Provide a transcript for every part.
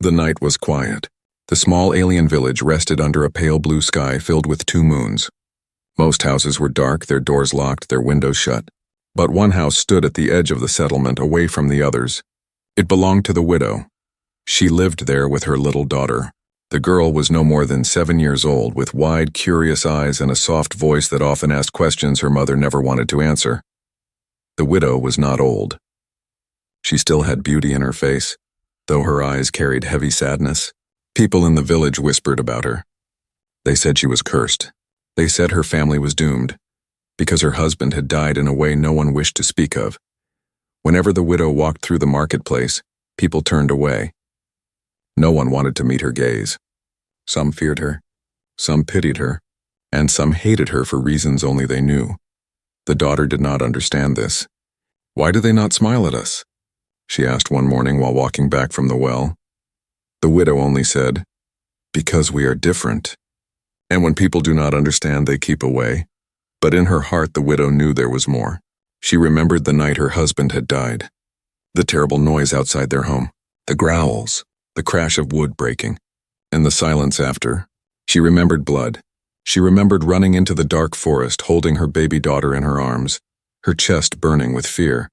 The night was quiet. The small alien village rested under a pale blue sky filled with 2 moons. Most houses were dark, their doors locked, their windows shut. But one house stood at the edge of the settlement, away from the others. It belonged to the widow. She lived there with her little daughter. The girl was no more than 7 years old, with wide, curious eyes and a soft voice that often asked questions her mother never wanted to answer. The widow was not old. She still had beauty in her face, though her eyes carried heavy sadness. People in the village whispered about her. They said she was cursed. They said her family was doomed, because her husband had died in a way no one wished to speak of. Whenever the widow walked through the marketplace, people turned away. No one wanted to meet her gaze. Some feared her, some pitied her, and some hated her for reasons only they knew. The daughter did not understand this. "Why do they not smile at us?" she asked one morning while walking back from the well. The widow only said, "Because we are different. And when people do not understand, they keep away." But in her heart, the widow knew there was more. She remembered the night her husband had died. The terrible noise outside their home, the growls, the crash of wood breaking, and the silence after. She remembered blood. She remembered running into the dark forest, holding her baby daughter in her arms, her chest burning with fear.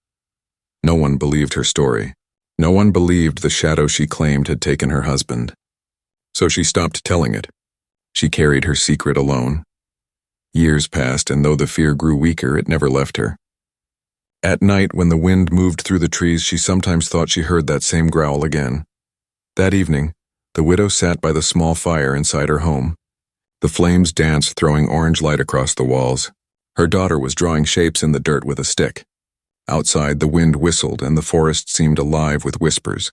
No one believed her story. No one believed the shadow she claimed had taken her husband. So she stopped telling it. She carried her secret alone. Years passed, and though the fear grew weaker, it never left her. At night, when the wind moved through the trees, she sometimes thought she heard that same growl again. That evening, the widow sat by the small fire inside her home. The flames danced, throwing orange light across the walls. Her daughter was drawing shapes in the dirt with a stick. Outside, the wind whistled, and the forest seemed alive with whispers.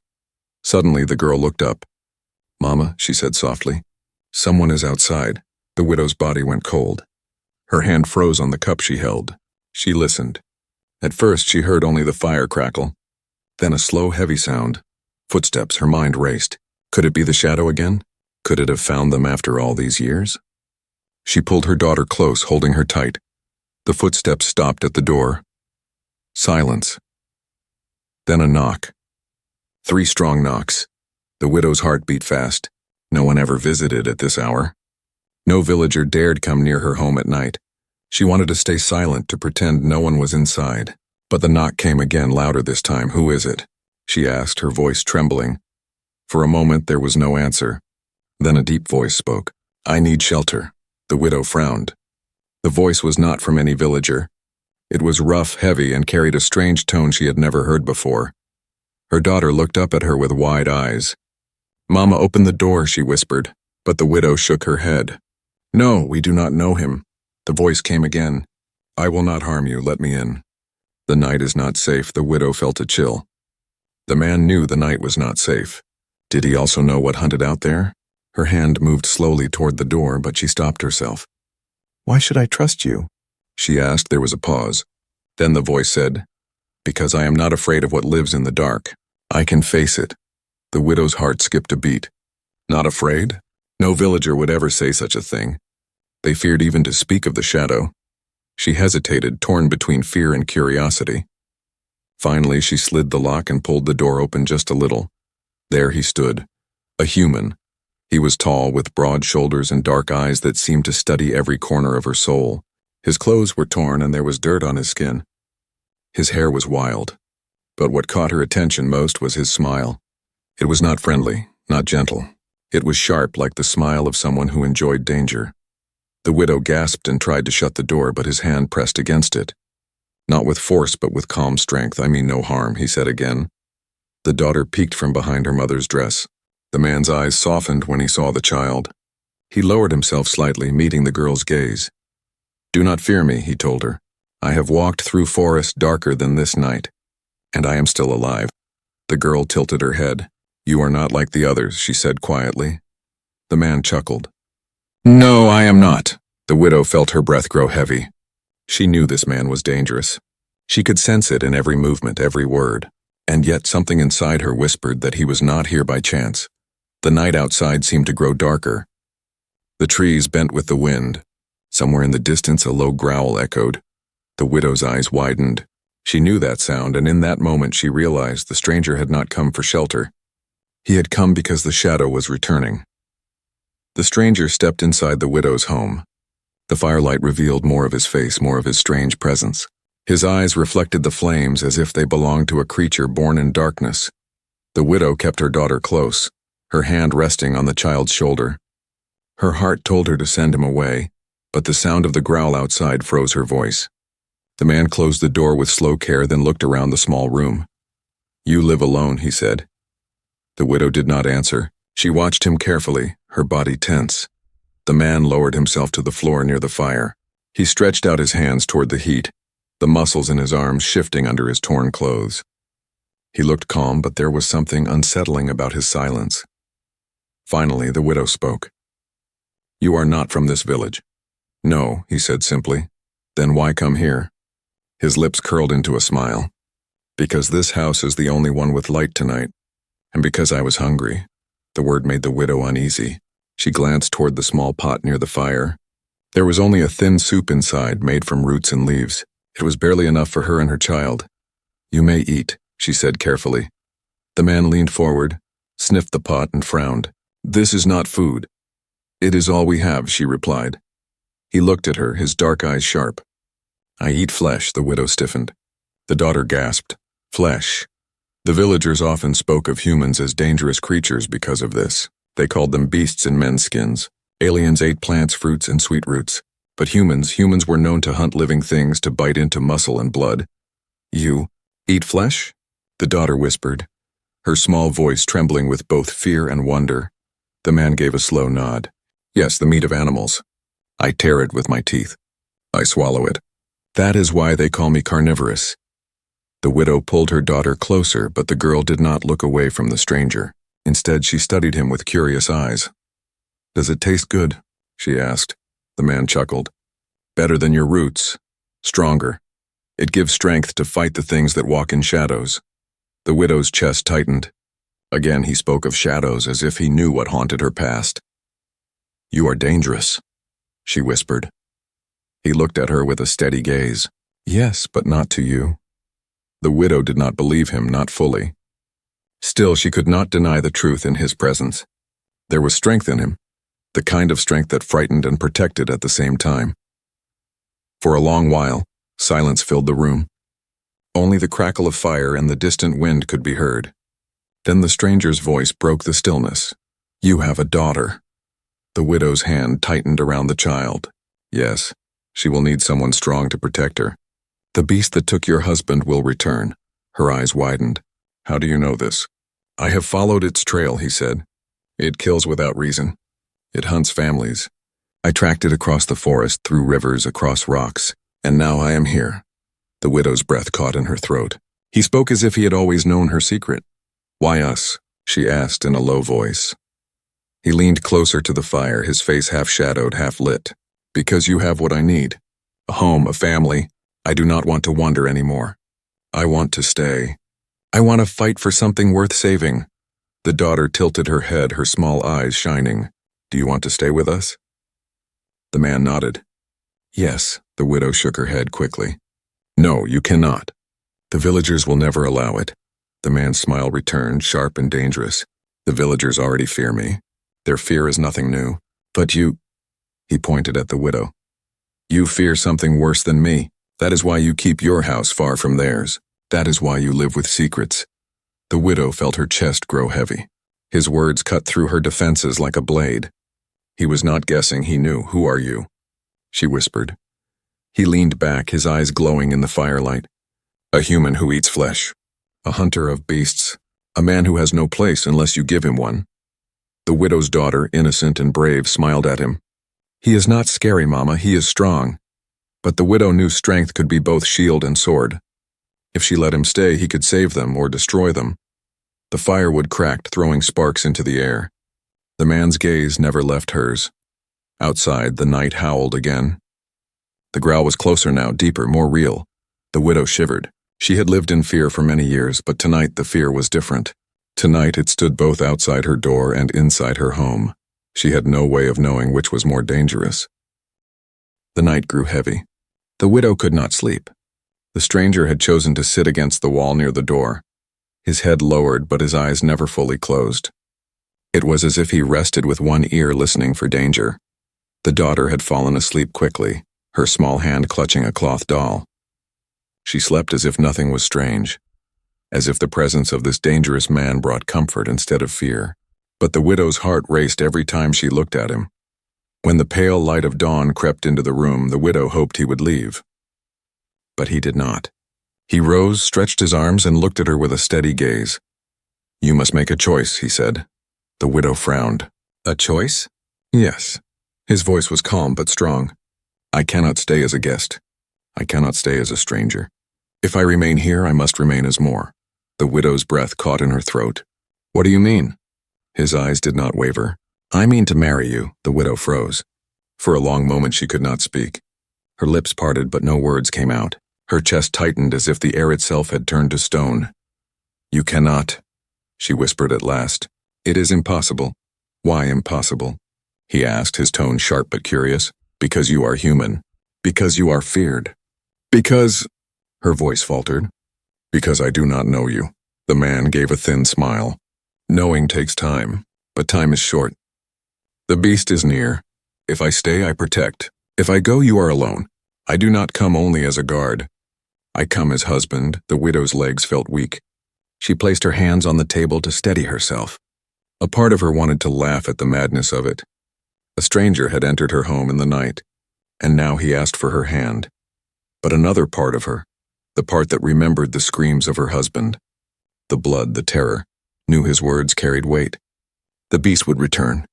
Suddenly, the girl looked up. "Mama," she said softly, "someone is outside." The widow's body went cold. Her hand froze on the cup she held. She listened. At first, she heard only the fire crackle. Then a slow, heavy sound. Footsteps. Her mind raced. Could it be the shadow again? Could it have found them after all these years? She pulled her daughter close, holding her tight. The footsteps stopped at the door. Silence. Then a knock. 3 strong knocks. The widow's heart beat fast. No one ever visited at this hour. No villager dared come near her home at night. She wanted to stay silent, to pretend no one was inside. But the knock came again, louder this time. "Who is it?" she asked, her voice trembling. For a moment there was no answer. Then a deep voice spoke. "I need shelter." The widow frowned. The voice was not from any villager. It was rough, heavy, and carried a strange tone she had never heard before. Her daughter looked up at her with wide eyes. "Mama, open the door," she whispered, but the widow shook her head. "No, we do not know him." The voice came again. "I will not harm you, let me in." "The night is not safe." The widow felt a chill. The man knew the night was not safe. Did he also know what hunted out there? Her hand moved slowly toward the door, but she stopped herself. "Why should I trust you?" she asked. There was a pause. Then the voice said, "Because I am not afraid of what lives in the dark. I can face it." The widow's heart skipped a beat. Not afraid? No villager would ever say such a thing. They feared even to speak of the shadow. She hesitated, torn between fear and curiosity. Finally, she slid the lock and pulled the door open just a little. There he stood, a human. He was tall, with broad shoulders and dark eyes that seemed to study every corner of her soul. His clothes were torn and there was dirt on his skin. His hair was wild. But what caught her attention most was his smile. It was not friendly, not gentle. It was sharp, like the smile of someone who enjoyed danger. The widow gasped and tried to shut the door, but his hand pressed against it. "Not with force, but with calm strength. I mean no harm," he said again. The daughter peeked from behind her mother's dress. The man's eyes softened when he saw the child. He lowered himself slightly, meeting the girl's gaze. "Do not fear me," he told her. "I have walked through forests darker than this night, and I am still alive." The girl tilted her head. "You are not like the others," she said quietly. The man chuckled. "No, I am not." The widow felt her breath grow heavy. She knew this man was dangerous. She could sense it in every movement, every word. And yet something inside her whispered that he was not here by chance. The night outside seemed to grow darker. The trees bent with the wind. Somewhere in the distance a low growl echoed. The widow's eyes widened. She knew that sound, and in that moment she realized the stranger had not come for shelter. He had come because the shadow was returning. The stranger stepped inside the widow's home. The firelight revealed more of his face, more of his strange presence. His eyes reflected the flames as if they belonged to a creature born in darkness. The widow kept her daughter close, her hand resting on the child's shoulder. Her heart told her to send him away, but the sound of the growl outside froze her voice. The man closed the door with slow care, then looked around the small room. "You live alone," he said. The widow did not answer. She watched him carefully, her body tense. The man lowered himself to the floor near the fire. He stretched out his hands toward the heat, the muscles in his arms shifting under his torn clothes. He looked calm, but there was something unsettling about his silence. Finally, the widow spoke. "You are not from this village." "No," he said simply. "Then why come here?" His lips curled into a smile. "Because this house is the only one with light tonight, and because I was hungry." The word made the widow uneasy. She glanced toward the small pot near the fire. There was only a thin soup inside, made from roots and leaves. It was barely enough for her and her child. "You may eat," she said carefully. The man leaned forward, sniffed the pot, and frowned. "This is not food." "It is all we have," she replied. He looked at her, his dark eyes sharp. "I eat flesh," the widow stiffened. The daughter gasped. Flesh. The villagers often spoke of humans as dangerous creatures because of this. They called them beasts in men's skins. Aliens ate plants, fruits, and sweet roots. But humans were known to hunt living things, to bite into muscle and blood. "You eat flesh?" the daughter whispered, her small voice trembling with both fear and wonder. The man gave a slow nod. "Yes, the meat of animals. I tear it with my teeth. I swallow it. That is why they call me carnivorous." The widow pulled her daughter closer, but the girl did not look away from the stranger. Instead, she studied him with curious eyes. "Does it taste good?" she asked. The man chuckled. "Better than your roots. Stronger. It gives strength to fight the things that walk in shadows." The widow's chest tightened. Again he spoke of shadows as if he knew what haunted her past. "You are dangerous," she whispered. He looked at her with a steady gaze. "Yes, but not to you." The widow did not believe him, not fully. Still, she could not deny the truth in his presence. There was strength in him, the kind of strength that frightened and protected at the same time. For a long while, silence filled the room. Only the crackle of fire and the distant wind could be heard. Then the stranger's voice broke the stillness. "You have a daughter." The widow's hand tightened around the child. "Yes, she will need someone strong to protect her. The beast that took your husband will return." Her eyes widened. "How do you know this?" "I have followed its trail," he said. "It kills without reason. It hunts families. I tracked it across the forest, through rivers, across rocks, and now I am here." The widow's breath caught in her throat. He spoke as if he had always known her secret. "Why us?" she asked in a low voice. He leaned closer to the fire, his face half shadowed, half lit. "Because you have what I need. A home, a family. I do not want to wander anymore. I want to stay. I want to fight for something worth saving." The daughter tilted her head, her small eyes shining. "Do you want to stay with us?" The man nodded. "Yes." The widow shook her head quickly. "No, you cannot. The villagers will never allow it." The man's smile returned, sharp and dangerous. "The villagers already fear me. Their fear is nothing new. But you—" he pointed at the widow. "You fear something worse than me. That is why you keep your house far from theirs. That is why you live with secrets." The widow felt her chest grow heavy. His words cut through her defenses like a blade. He was not guessing, he knew. "Who are you?" she whispered. He leaned back, his eyes glowing in the firelight. "A human who eats flesh. A hunter of beasts. A man who has no place unless you give him one." The widow's daughter, innocent and brave, smiled at him. "He is not scary, Mama. He is strong." But the widow knew strength could be both shield and sword. If she let him stay, he could save them or destroy them. The firewood cracked, throwing sparks into the air. The man's gaze never left hers. Outside, the night howled again. The growl was closer now, deeper, more real. The widow shivered. She had lived in fear for many years, but tonight the fear was different. Tonight it stood both outside her door and inside her home. She had no way of knowing which was more dangerous. The night grew heavy. The widow could not sleep. The stranger had chosen to sit against the wall near the door. His head lowered, but his eyes never fully closed. It was as if he rested with one ear listening for danger. The daughter had fallen asleep quickly, her small hand clutching a cloth doll. She slept as if nothing was strange, as if the presence of this dangerous man brought comfort instead of fear. But the widow's heart raced every time she looked at him. When the pale light of dawn crept into the room, the widow hoped he would leave. But he did not. He rose, stretched his arms, and looked at her with a steady gaze. "You must make a choice," he said. The widow frowned. "A choice?" "Yes." His voice was calm but strong. "I cannot stay as a guest. I cannot stay as a stranger. If I remain here, I must remain as more." The widow's breath caught in her throat. "What do you mean?" His eyes did not waver. "I mean to marry you." The widow froze. For a long moment she could not speak. Her lips parted, but no words came out. Her chest tightened as if the air itself had turned to stone. "You cannot," she whispered at last. "It is impossible." "Why impossible?" he asked, his tone sharp but curious. "Because you are human. Because you are feared. Because—" her voice faltered. "Because I do not know you." The man gave a thin smile. "Knowing takes time, but time is short. The beast is near. If I stay, I protect. If I go, you are alone. I do not come only as a guard. I come as husband." The widow's legs felt weak. She placed her hands on the table to steady herself. A part of her wanted to laugh at the madness of it. A stranger had entered her home in the night, and now he asked for her hand. But another part of her, the part that remembered the screams of her husband, the blood, the terror, knew his words carried weight. The beast would return.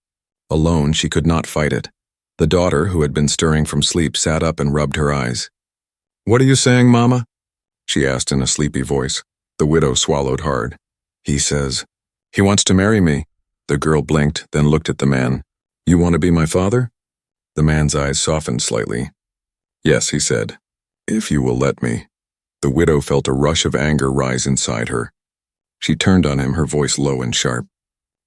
Alone, she could not fight it. The daughter, who had been stirring from sleep, sat up and rubbed her eyes. "What are you saying, Mama?" she asked in a sleepy voice. The widow swallowed hard. "He says, he wants to marry me." The girl blinked, then looked at the man. "You want to be my father?" The man's eyes softened slightly. "Yes," he said, "if you will let me." The widow felt a rush of anger rise inside her. She turned on him, her voice low and sharp.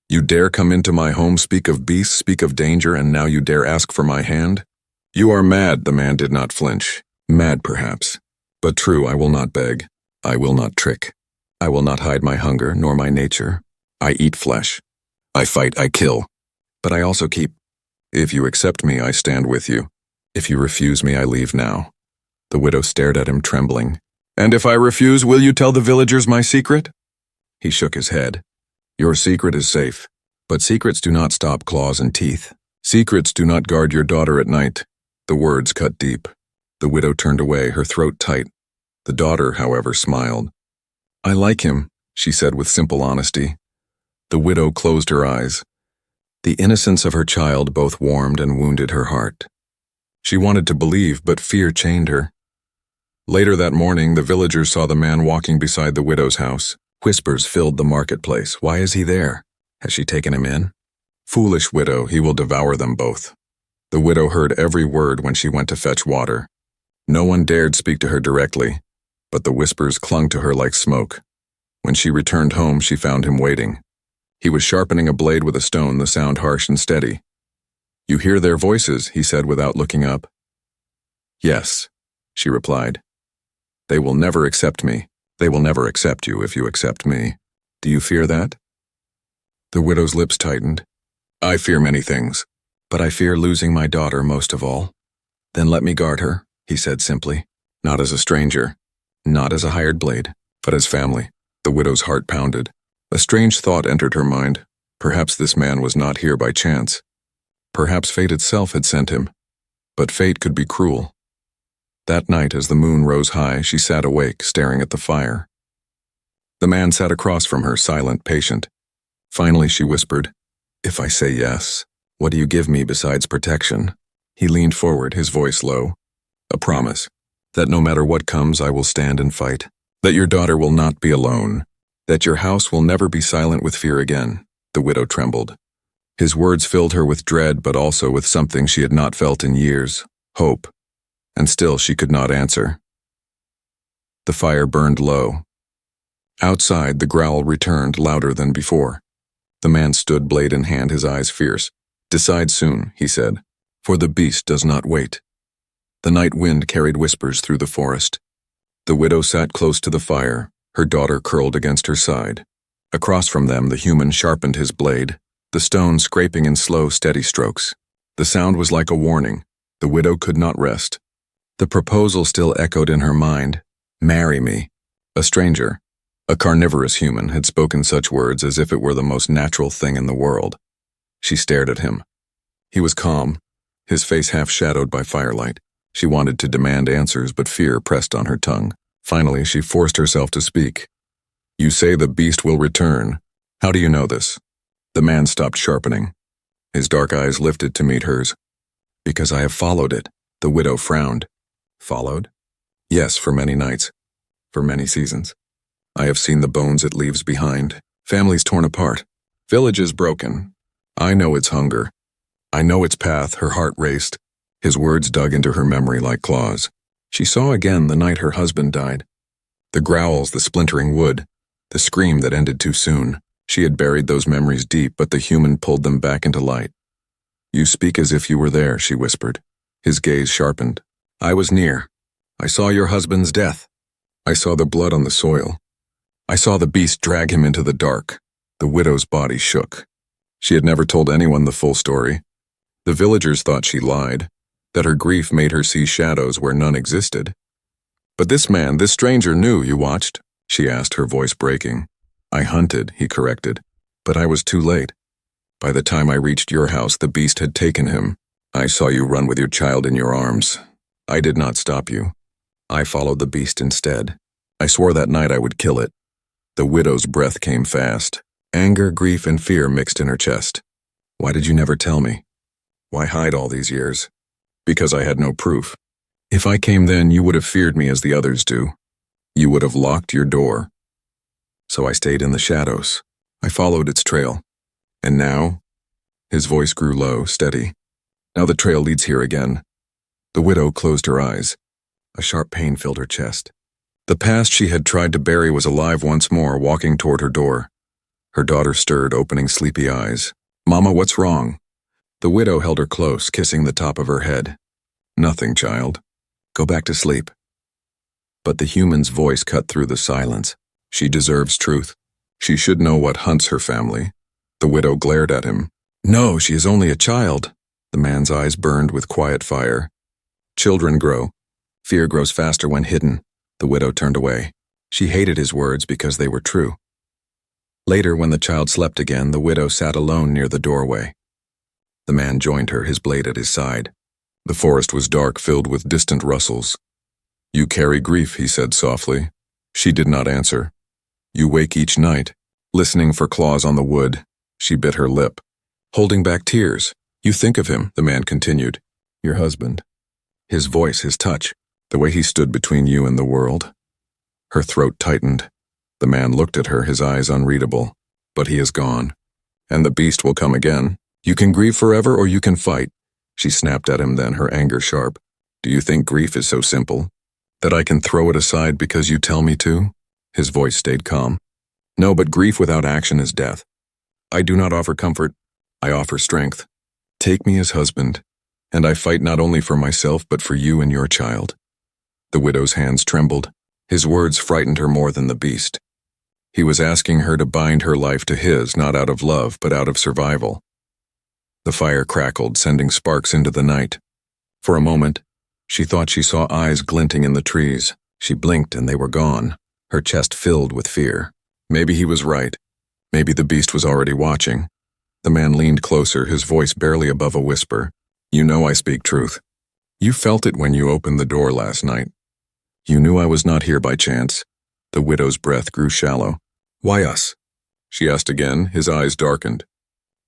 "You dare come into my home, speak of beasts, speak of danger, and now you dare ask for my hand? You are mad." The man did not flinch. "Mad, perhaps. But true, I will not beg. I will not trick. I will not hide my hunger, nor my nature. I eat flesh. I fight, I kill. But I also keep. If you accept me, I stand with you. If you refuse me, I leave now." The widow stared at him, trembling. "And if I refuse, will you tell the villagers my secret?" He shook his head. "Your secret is safe. But secrets do not stop claws and teeth. Secrets do not guard your daughter at night." The words cut deep. The widow turned away, her throat tight. The daughter, however, smiled. "I like him," she said with simple honesty. The widow closed her eyes. The innocence of her child both warmed and wounded her heart. She wanted to believe, but fear chained her. Later that morning, the villagers saw the man walking beside the widow's house. Whispers filled the marketplace. "Why is he there? Has she taken him in? Foolish widow, he will devour them both." The widow heard every word when she went to fetch water. No one dared speak to her directly, but the whispers clung to her like smoke. When she returned home, she found him waiting. He was sharpening a blade with a stone, the sound harsh and steady. "You hear their voices," he said without looking up. "Yes," she replied. "They will never accept me. They will never accept you if you accept me. Do you fear that?" The widow's lips tightened. "I fear many things, but I fear losing my daughter most of all." "Then let me guard her," he said simply. "Not as a stranger, not as a hired blade, but as family." The widow's heart pounded. A strange thought entered her mind. Perhaps this man was not here by chance. Perhaps fate itself had sent him. But fate could be cruel. That night, as the moon rose high, she sat awake, staring at the fire. The man sat across from her, silent, patient. Finally, she whispered, "If I say yes, what do you give me besides protection?" He leaned forward, his voice low. "A promise, that no matter what comes, I will stand and fight. That your daughter will not be alone. That your house will never be silent with fear again." The widow trembled. His words filled her with dread, but also with something she had not felt in years, hope. And still she could not answer. The fire burned low. Outside, the growl returned, louder than before. The man stood, blade in hand, his eyes fierce. "Decide soon," he said, "for the beast does not wait." The night wind carried whispers through the forest. The widow sat close to the fire, her daughter curled against her side. Across from them, the human sharpened his blade. the stone scraping in slow, steady strokes. The sound was like a warning. The widow could not rest. The proposal still echoed in her mind. Marry me. A stranger, a carnivorous human, had spoken such words as if it were the most natural thing in the world. She stared at him. He was calm, his face half shadowed by firelight. She wanted to demand answers, but fear pressed on her tongue. Finally, she forced herself to speak. You say the beast will return. How do you know this? The man stopped sharpening. His dark eyes lifted to meet hers. Because I have followed it. The widow frowned. Followed? Yes, for many nights. For many seasons. I have seen the bones it leaves behind. Families torn apart. Villages broken. I know its hunger. I know its path. Her heart raced. His words dug into her memory like claws. She saw again the night her husband died. The growls, the splintering wood, the scream that ended too soon. She had buried those memories deep, but the human pulled them back into light. You speak as if you were there, she whispered. His gaze sharpened. I was near. I saw your husband's death. I saw the blood on the soil. I saw the beast drag him into the dark. The widow's body shook. She had never told anyone the full story. The villagers thought she lied, that her grief made her see shadows where none existed. But this man, this stranger, knew you watched, she asked, her voice breaking. I hunted, he corrected, but I was too late. By the time I reached your house, the beast had taken him. I saw you run with your child in your arms. I did not stop you. I followed the beast instead. I swore that night I would kill it. The widow's breath came fast. Anger, grief, and fear mixed in her chest. Why did you never tell me? Why hide all these years? Because I had no proof. If I came then, you would have feared me as the others do. You would have locked your door. So I stayed in the shadows. I followed its trail. And now? His voice grew low, steady. Now the trail leads here again. The widow closed her eyes. A sharp pain filled her chest. The past she had tried to bury was alive once more, walking toward her door. Her daughter stirred, opening sleepy eyes. Mama, what's wrong? The widow held her close, kissing the top of her head. Nothing, child. Go back to sleep. But the human's voice cut through the silence. She deserves truth. She should know what hunts her family. The widow glared at him. No, she is only a child. The man's eyes burned with quiet fire. Children grow. Fear grows faster when hidden. The widow turned away. She hated his words because they were true. Later, when the child slept again, the widow sat alone near the doorway. The man joined her, his blade at his side. The forest was dark, filled with distant rustles. You carry grief, he said softly. She did not answer. You wake each night, listening for claws on the wood. She bit her lip, holding back tears. You think of him, the man continued. Your husband. His voice, his touch, the way he stood between you and the world. Her throat tightened. The man looked at her, his eyes unreadable. But he is gone. And the beast will come again. You can grieve forever or you can fight. She snapped at him then, her anger sharp. Do you think grief is so simple? That I can throw it aside because you tell me to? His voice stayed calm. No, but grief without action is death. I do not offer comfort. I offer strength. Take me as husband. And I fight not only for myself but for you and your child. The widow's hands trembled. His words frightened her more than the beast. He was asking her to bind her life to his, not out of love, but out of survival. The fire crackled, sending sparks into the night. For a moment, she thought she saw eyes glinting in the trees. She blinked and they were gone, her chest filled with fear. Maybe he was right. Maybe the beast was already watching. The man leaned closer, his voice barely above a whisper. You know I speak truth. You felt it when you opened the door last night. You knew I was not here by chance. The widow's breath grew shallow. Why us? She asked again, his eyes darkened.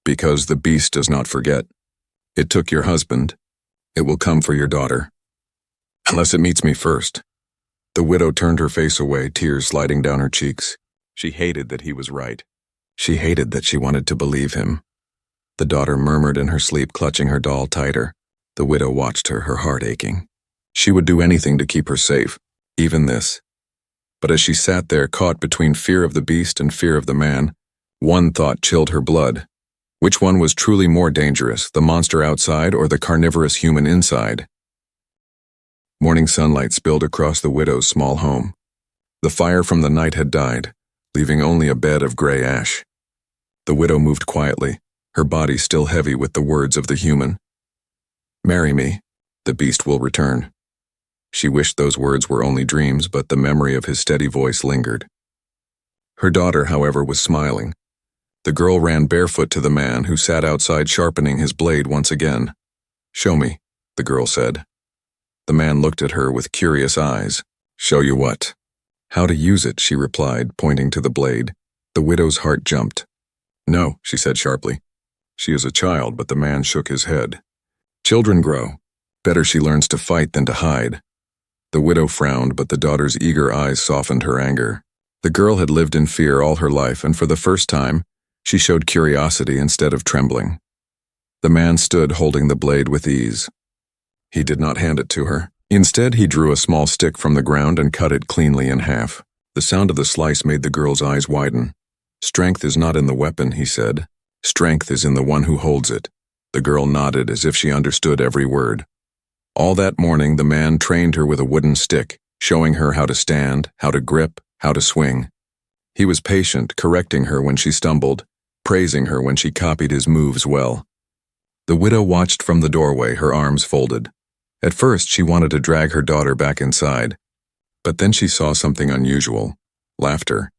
Because the beast does not forget. It took your husband. It will come for your daughter. Unless it meets me first. The widow turned her face away, tears sliding down her cheeks. She hated that he was right. She hated that she wanted to believe him. The daughter murmured in her sleep, clutching her doll tighter. The widow watched her heart aching. She would do anything to keep her safe, even this. But as she sat there, caught between fear of the beast and fear of the man, one thought chilled her blood. Which one was truly more dangerous, the monster outside or the carnivorous human inside? Morning sunlight spilled across the widow's small home. The fire from the night had died, leaving only a bed of gray ash. The widow moved quietly, her body still heavy with the words of the human. "Marry me, the beast will return." She wished those words were only dreams, but the memory of his steady voice lingered. Her daughter, however, was smiling. The girl ran barefoot to the man, who sat outside sharpening his blade once again. "Show me," the girl said. The man looked at her with curious eyes. "Show you what?" "How to use it," she replied, pointing to the blade. The widow's heart jumped. "No," she said sharply. She is a child, but the man shook his head. "Children grow. Better she learns to fight than to hide." The widow frowned, but the daughter's eager eyes softened her anger. The girl had lived in fear all her life, and for the first time, she showed curiosity instead of trembling. The man stood holding the blade with ease. He did not hand it to her. Instead, he drew a small stick from the ground and cut it cleanly in half. The sound of the slice made the girl's eyes widen. "Strength is not in the weapon," he said. "Strength is in the one who holds it." The girl nodded as if she understood every word. All that morning, the man trained her with a wooden stick, showing her how to stand, how to grip, how to swing. He was patient, correcting her when she stumbled, praising her when she copied his moves well. The widow watched from the doorway, her arms folded. At first, she wanted to drag her daughter back inside. But then she saw something unusual: laughter.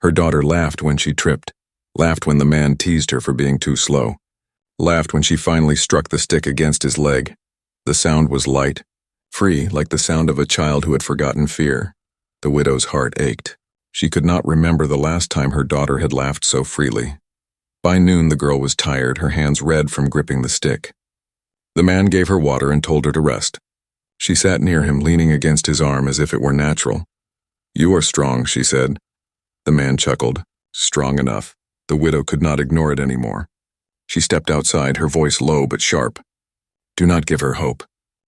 Her daughter laughed when she tripped, laughed when the man teased her for being too slow, laughed when she finally struck the stick against his leg. The sound was light, free, like the sound of a child who had forgotten fear. The widow's heart ached. She could not remember the last time her daughter had laughed so freely. By noon, the girl was tired, her hands red from gripping the stick. The man gave her water and told her to rest. She sat near him, leaning against his arm as if it were natural. "You are strong," she said. The man chuckled. Strong enough. The widow could not ignore it anymore. She stepped outside, her voice low but sharp. "Do not give her hope.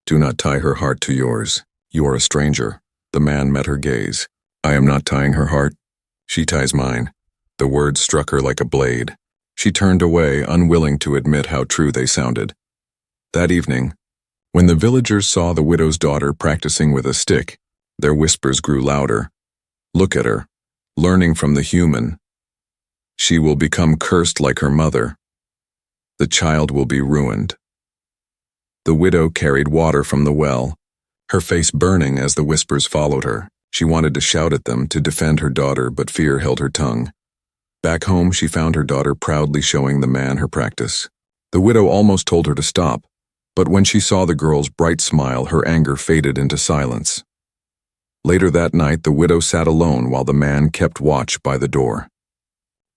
Do not tie her heart to yours. You are a stranger." The man met her gaze. "I am not tying her heart. She ties mine." The words struck her like a blade. She turned away, unwilling to admit how true they sounded. That evening, when the villagers saw the widow's daughter practicing with a stick, their whispers grew louder. "Look at her, learning from the human. She will become cursed like her mother. The child will be ruined." The widow carried water from the well, her face burning as the whispers followed her. She wanted to shout at them, to defend her daughter, but fear held her tongue. Back home, she found her daughter proudly showing the man her practice. The widow almost told her to stop, but when she saw the girl's bright smile, her anger faded into silence. Later that night, the widow sat alone while the man kept watch by the door.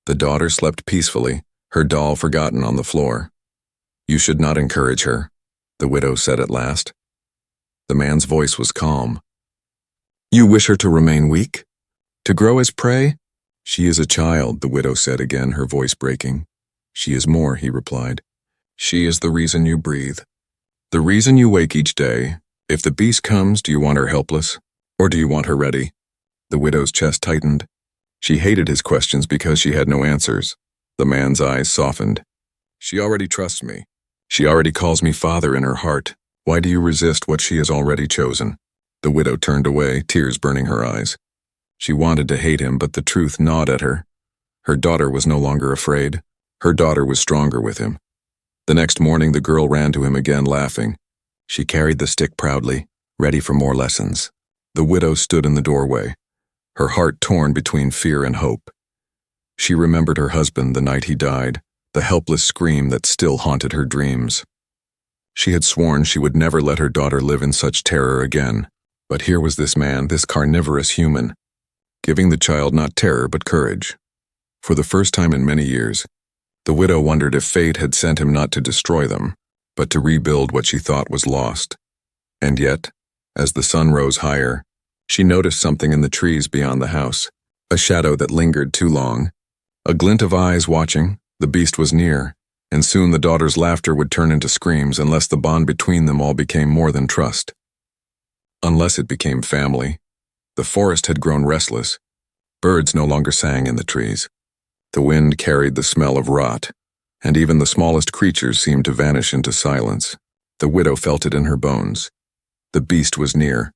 The daughter slept peacefully, her doll forgotten on the floor. "You should not encourage her," the widow said at last. The man's voice was calm. "You wish her to remain weak? To grow as prey?" "She is a child," the widow said again, her voice breaking. "She is more," he replied. "She is the reason you breathe. The reason you wake each day. If the beast comes, do you want her helpless? Or do you want her ready?" The widow's chest tightened. She hated his questions because she had no answers. The man's eyes softened. "She already trusts me. She already calls me father in her heart. Why do you resist what she has already chosen?" The widow turned away, tears burning her eyes. She wanted to hate him, but the truth gnawed at her. Her daughter was no longer afraid. Her daughter was stronger with him. The next morning, the girl ran to him again, laughing. She carried the stick proudly, ready for more lessons. The widow stood in the doorway, her heart torn between fear and hope. She remembered her husband the night he died, the helpless scream that still haunted her dreams. She had sworn she would never let her daughter live in such terror again. But here was this man, this carnivorous human, giving the child not terror but courage. For the first time in many years, the widow wondered if fate had sent him not to destroy them, but to rebuild what she thought was lost. And yet, as the sun rose higher, she noticed something in the trees beyond the house, a shadow that lingered too long, a glint of eyes watching. The beast was near, and soon the daughter's laughter would turn into screams unless the bond between them all became more than trust. Unless it became family. The forest had grown restless. Birds no longer sang in the trees. The wind carried the smell of rot, and even the smallest creatures seemed to vanish into silence. The widow felt it in her bones. The beast was near.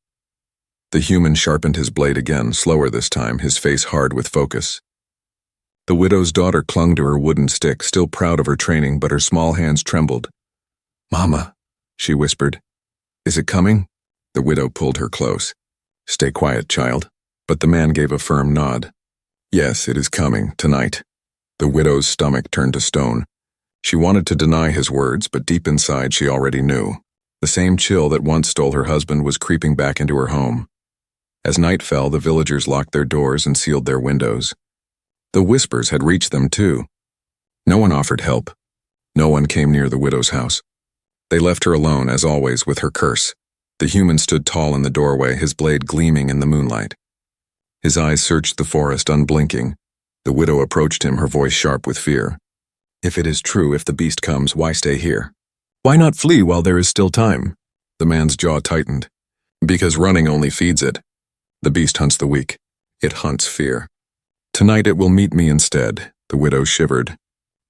The human sharpened his blade again, slower this time, his face hard with focus. The widow's daughter clung to her wooden stick, still proud of her training, but her small hands trembled. "Mama," she whispered. "Is it coming?" The widow pulled her close. "Stay quiet, child." But the man gave a firm nod. "Yes, it is coming, tonight." The widow's stomach turned to stone. She wanted to deny his words, but deep inside she already knew. The same chill that once stole her husband was creeping back into her home. As night fell, the villagers locked their doors and sealed their windows. The whispers had reached them too. No one offered help. No one came near the widow's house. They left her alone, as always, with her curse. The human stood tall in the doorway, his blade gleaming in the moonlight. His eyes searched the forest, unblinking. The widow approached him, her voice sharp with fear. "If it is true, if the beast comes, why stay here? Why not flee while there is still time?" The man's jaw tightened. "Because running only feeds it. The beast hunts the weak. It hunts fear. Tonight it will meet me instead," the widow shivered.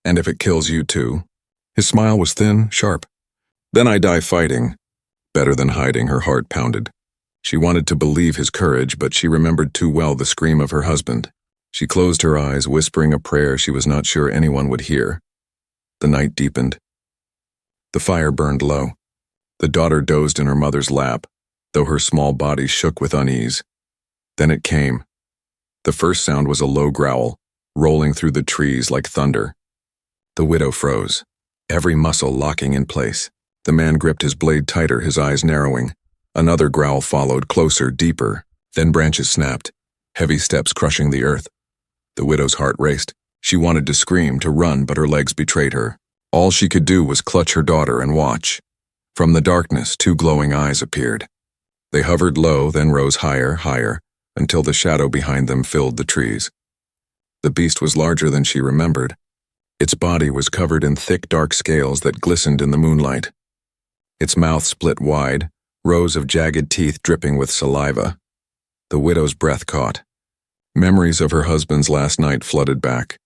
"And if it kills you too?" His smile was thin, sharp. "Then I die fighting." Better than hiding, her heart pounded. She wanted to believe his courage, but she remembered too well the scream of her husband. She closed her eyes, whispering a prayer she was not sure anyone would hear. The night deepened. The fire burned low. The daughter dozed in her mother's lap, though her small body shook with unease. Then it came. The first sound was a low growl, rolling through the trees like thunder. The widow froze, every muscle locking in place. The man gripped his blade tighter, his eyes narrowing. Another growl followed, closer, deeper. Then branches snapped, heavy steps crushing the earth. The widow's heart raced. She wanted to scream, to run, but her legs betrayed her. All she could do was clutch her daughter and watch. From the darkness, two glowing eyes appeared. They hovered low, then rose higher, higher, until the shadow behind them filled the trees. The beast was larger than she remembered. Its body was covered in thick, dark scales that glistened in the moonlight. Its mouth split wide, rows of jagged teeth dripping with saliva. The widow's breath caught. Memories of her husband's last night flooded back.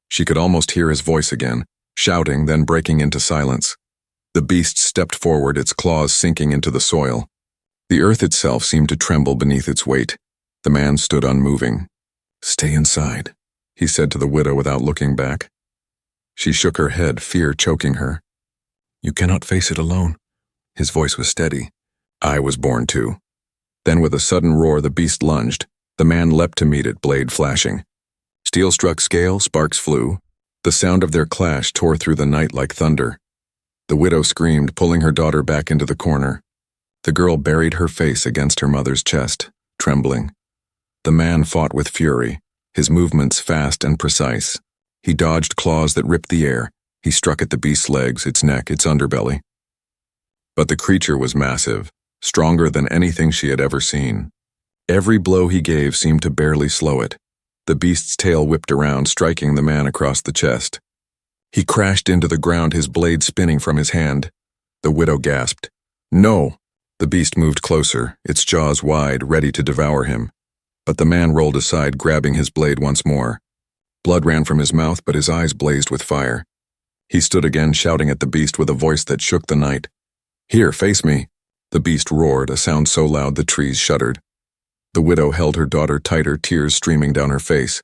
She could almost hear his voice again, shouting, then breaking into silence. The beast stepped forward, its claws sinking into the soil. The earth itself seemed to tremble beneath its weight. The man stood unmoving. "Stay inside," he said to the widow without looking back. She shook her head, fear choking her. "You cannot face it alone." His voice was steady. "I was born to." Then with a sudden roar, the beast lunged. The man leapt to meet it, blade flashing. Steel struck scale, sparks flew. The sound of their clash tore through the night like thunder. The widow screamed, pulling her daughter back into the corner. The girl buried her face against her mother's chest, trembling. The man fought with fury, his movements fast and precise. He dodged claws that ripped the air. He struck at the beast's legs, its neck, its underbelly. But the creature was massive, stronger than anything she had ever seen. Every blow he gave seemed to barely slow it. The beast's tail whipped around, striking the man across the chest. He crashed into the ground, his blade spinning from his hand. The widow gasped. "No!" The beast moved closer, its jaws wide, ready to devour him. But the man rolled aside, grabbing his blade once more. Blood ran from his mouth, but his eyes blazed with fire. He stood again, shouting at the beast with a voice that shook the night. "Here, face me!" The beast roared, a sound so loud the trees shuddered. The widow held her daughter tighter, tears streaming down her face.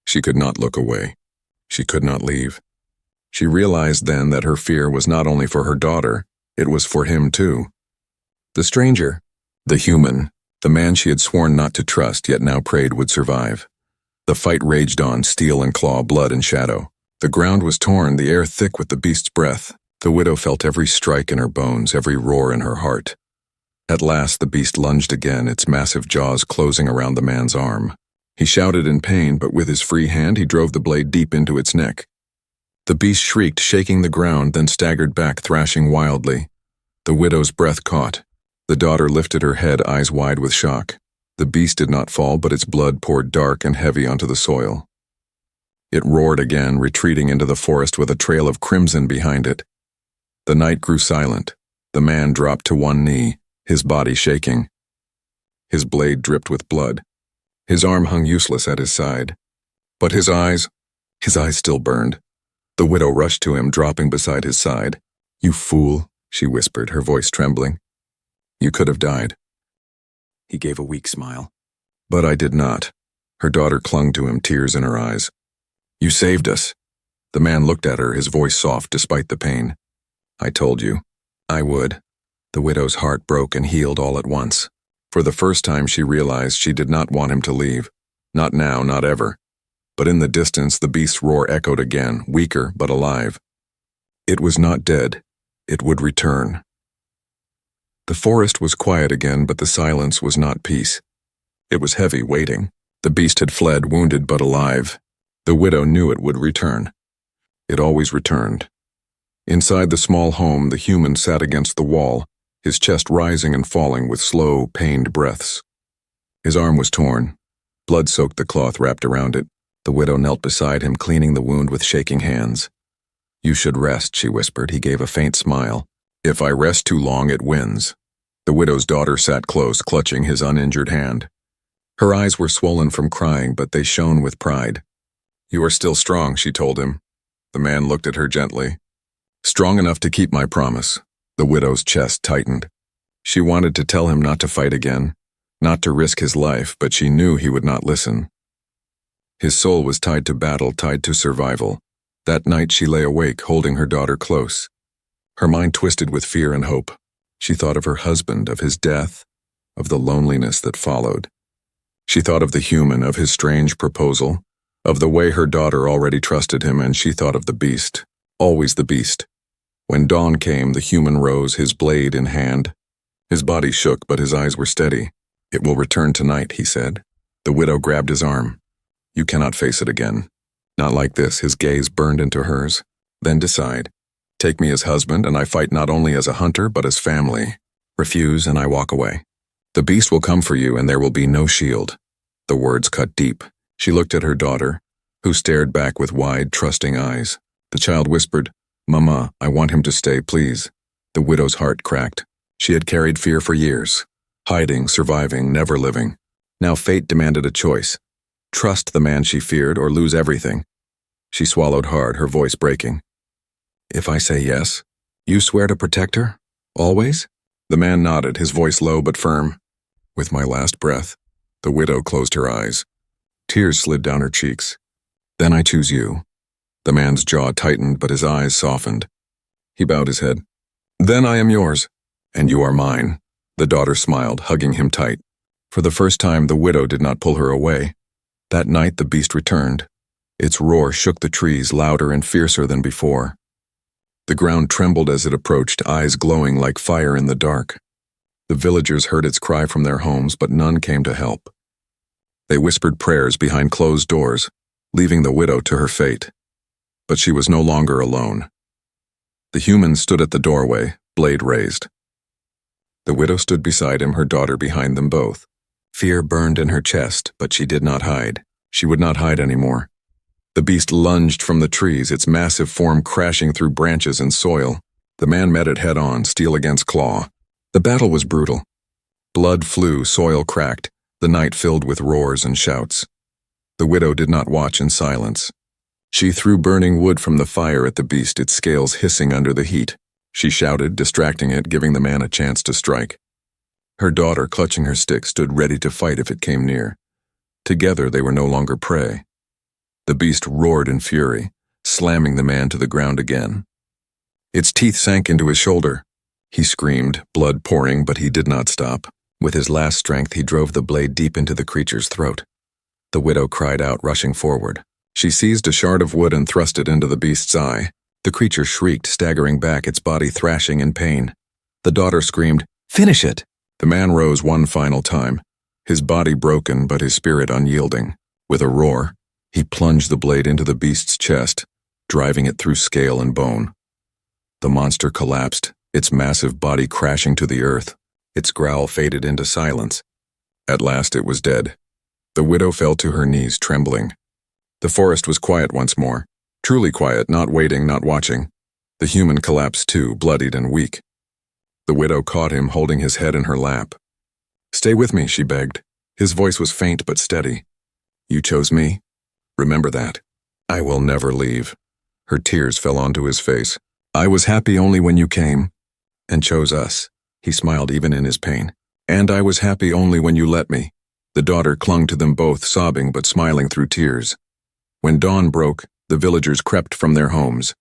She could not look away. She could not leave. She realized then that her fear was not only for her daughter, it was for him too. The stranger, the human, the man she had sworn not to trust yet now prayed would survive. The fight raged on, steel and claw, blood and shadow. The ground was torn, the air thick with the beast's breath. The widow felt every strike in her bones, every roar in her heart. At last the beast lunged again, its massive jaws closing around the man's arm. He shouted in pain, but with his free hand he drove the blade deep into its neck. The beast shrieked, shaking the ground, then staggered back, thrashing wildly. The widow's breath caught. The daughter lifted her head, eyes wide with shock. The beast did not fall, but its blood poured dark and heavy onto the soil. It roared again, retreating into the forest with a trail of crimson behind it. The night grew silent. The man dropped to one knee, his body shaking. His blade dripped with blood. His arm hung useless at his side. But his eyes still burned. The widow rushed to him, dropping beside his side. "You fool," she whispered, her voice trembling. "You could have died." He gave a weak smile. "But I did not." Her daughter clung to him, tears in her eyes. You saved us." The man looked at her, his voice soft despite the pain. "I told you. I would." The widow's heart broke and healed all at once. For the first time she realized she did not want him to leave. Not now, not ever. But in the distance the beast's roar echoed again, weaker but alive. It was not dead. It would return. The forest was quiet again, but the silence was not peace. It was heavy, waiting. The beast had fled, wounded but alive. The widow knew it would return. It always returned. Inside the small home, the human sat against the wall, his chest rising and falling with slow, pained breaths. His arm was torn. Blood soaked the cloth wrapped around it. The widow knelt beside him, cleaning the wound with shaking hands. "You should rest," she whispered. He gave a faint smile. "If I rest too long, it wins." The widow's daughter sat close, clutching his uninjured hand. Her eyes were swollen from crying, but they shone with pride. "You are still strong," she told him. The man looked at her gently. "Strong enough to keep my promise." The widow's chest tightened. She wanted to tell him not to fight again, not to risk his life, but she knew he would not listen. His soul was tied to battle, tied to survival. That night she lay awake, holding her daughter close. Her mind twisted with fear and hope. She thought of her husband, of his death, of the loneliness that followed. She thought of the human, of his strange proposal, of the way her daughter already trusted him, and she thought of the beast, always the beast. When dawn came, the human rose, his blade in hand. His body shook, but his eyes were steady. "It will return tonight," he said. The widow grabbed his arm. "You cannot face it again. Not like this." His gaze burned into hers. "Then decide. Take me as husband, and I fight not only as a hunter, but as family. Refuse, and I walk away. The beast will come for you, and there will be no shield." The words cut deep. She looked at her daughter, who stared back with wide, trusting eyes. The child whispered, "Mama, I want him to stay, please." The widow's heart cracked. She had carried fear for years. Hiding, surviving, never living. Now fate demanded a choice. Trust the man she feared or lose everything. She swallowed hard, her voice breaking. "If I say yes, you swear to protect her? Always?" The man nodded, his voice low but firm. "With my last breath." The widow closed her eyes. Tears slid down her cheeks. "Then I choose you." The man's jaw tightened, but his eyes softened. He bowed his head. "Then I am yours." "And you are mine." The daughter smiled, hugging him tight. For the first time, the widow did not pull her away. That night, the beast returned. Its roar shook the trees, louder and fiercer than before. The ground trembled as it approached, eyes glowing like fire in the dark. The villagers heard its cry from their homes, but none came to help. They whispered prayers behind closed doors, leaving the widow to her fate. But she was no longer alone. The human stood at the doorway, blade raised. The widow stood beside him, her daughter behind them both. Fear burned in her chest, but she did not hide. She would not hide anymore. The beast lunged from the trees, its massive form crashing through branches and soil. The man met it head-on, steel against claw. The battle was brutal. Blood flew, soil cracked, the night filled with roars and shouts. The widow did not watch in silence. She threw burning wood from the fire at the beast, its scales hissing under the heat. She shouted, distracting it, giving the man a chance to strike. Her daughter, clutching her stick, stood ready to fight if it came near. Together they were no longer prey. The beast roared in fury, slamming the man to the ground again. Its teeth sank into his shoulder. He screamed, blood pouring, but he did not stop. With his last strength, he drove the blade deep into the creature's throat. The widow cried out, rushing forward. She seized a shard of wood and thrust it into the beast's eye. The creature shrieked, staggering back, its body thrashing in pain. The daughter screamed, "Finish it!" The man rose one final time, his body broken but his spirit unyielding. With a roar, he plunged the blade into the beast's chest, driving it through scale and bone. The monster collapsed, its massive body crashing to the earth. Its growl faded into silence. At last it was dead. The widow fell to her knees, trembling. The forest was quiet once more. Truly quiet, not waiting, not watching. The human collapsed too, bloodied and weak. The widow caught him, holding his head in her lap. "Stay with me," she begged. His voice was faint but steady. "You chose me. Remember that. I will never leave." Her tears fell onto his face. "I was happy only when you came and chose us." He smiled even in his pain. "And I was happy only when you let me." The daughter clung to them both, sobbing but smiling through tears. When dawn broke, The villagers crept from their homes.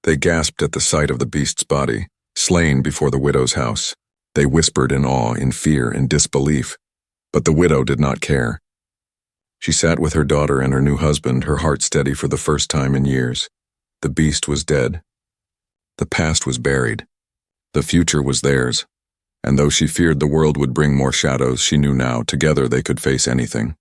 They gasped at the sight of the beast's body, slain before the widow's house. They whispered in awe, in fear, in disbelief. But the widow did not care. She sat with her daughter and her new husband, her heart steady for the first time in years. The beast was dead. The past was buried. The future was theirs. And though she feared the world would bring more shadows, she knew now, together they could face anything.